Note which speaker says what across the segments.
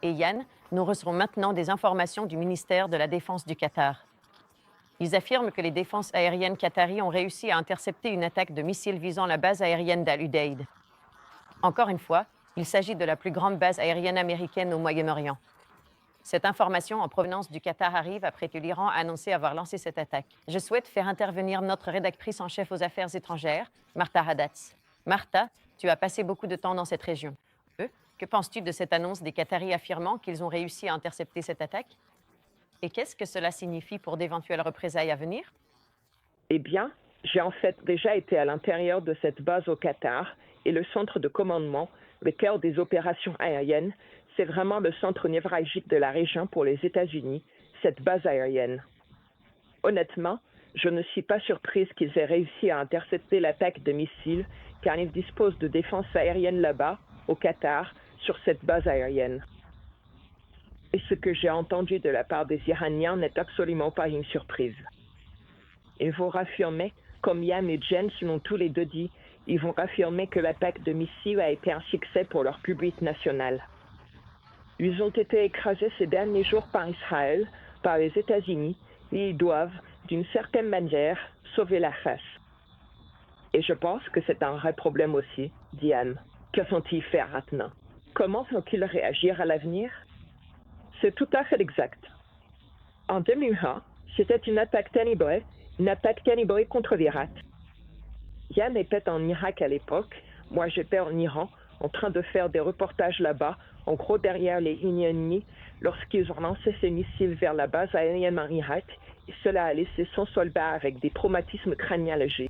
Speaker 1: et Yann, nous recevons maintenant des informations du ministère de la Défense du Qatar. Ils affirment que les défenses aériennes qataries ont réussi à intercepter une attaque de missiles visant la base aérienne d'Al-Udeid. Encore une fois, il s'agit de la plus grande base aérienne américaine au Moyen-Orient. Cette information en provenance du Qatar arrive après que l'Iran a annoncé avoir lancé cette attaque. Je souhaite faire intervenir notre rédactrice en chef aux affaires étrangères, Martha Hadatz. Martha, tu as passé beaucoup de temps dans cette région. Que penses-tu de cette annonce des Qataris affirmant qu'ils ont réussi à intercepter cette attaque? Et qu'est-ce que cela signifie pour d'éventuelles représailles à venir?
Speaker 2: Eh bien, j'ai en fait déjà été à l'intérieur de cette base au Qatar et le centre de commandement, le cœur des opérations aériennes, c'est vraiment le centre névralgique de la région pour les États-Unis, cette base aérienne. Honnêtement, je ne suis pas surprise qu'ils aient réussi à intercepter l'attaque de missiles car ils disposent de défense aérienne là-bas, au Qatar, sur cette base aérienne. Et ce que j'ai entendu de la part des Iraniens n'est absolument pas une surprise. Ils vont raffirmer, comme Yann et Jen l'ont tous les deux dit, ils vont raffirmer que l'attaque de missiles a été un succès pour leur public national. Ils ont été écrasés ces derniers jours par Israël, par les États-Unis, et ils doivent, d'une certaine manière, sauver la face. Et je pense que c'est un vrai problème aussi, dit Anne. Que vont-ils faire maintenant? Comment vont-ils réagir à l'avenir? C'est tout à fait exact. En 2001, c'était une attaque calibrée contre l'Irak. Yann était en Irak à l'époque, moi j'étais en Iran, en train de faire des reportages là-bas, en gros derrière les lignes ennemies, lorsqu'ils ont lancé ces missiles vers la base aérienne en Irak, et cela a laissé 100 soldats avec des traumatismes crâniens légers.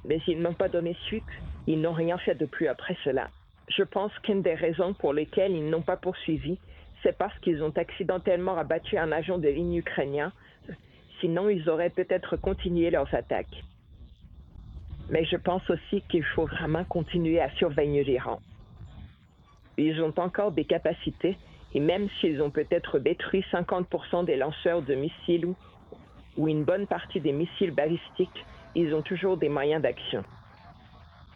Speaker 2: Mais ils n'ont pas donné suite, ils n'ont rien fait de plus après cela. Je pense qu'une des raisons pour lesquelles ils n'ont pas poursuivi, c'est parce qu'ils ont accidentellement abattu un agent de ligne ukrainien, sinon ils auraient peut-être continué leurs attaques. Mais je pense aussi qu'il faut vraiment continuer à surveiller l'Iran. Ils ont encore des capacités, et même s'ils ont peut-être détruit 50% des lanceurs de missiles ou une bonne partie des missiles balistiques, ils ont toujours des moyens d'action.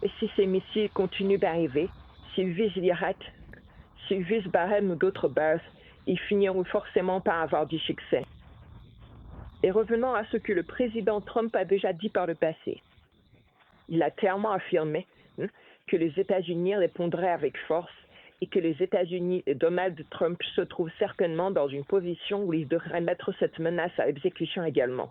Speaker 2: Et si ces missiles continuent d'arriver, s'ils visent l'Irak, s'ils visent Bahreïn ou d'autres bases, ils finiront forcément par avoir du succès. Et revenons à ce que le président Trump a déjà dit par le passé. Il a clairement affirmé que les États-Unis répondraient avec force et que les États-Unis et Donald Trump se trouvent certainement dans une position où ils devraient mettre cette menace à exécution également.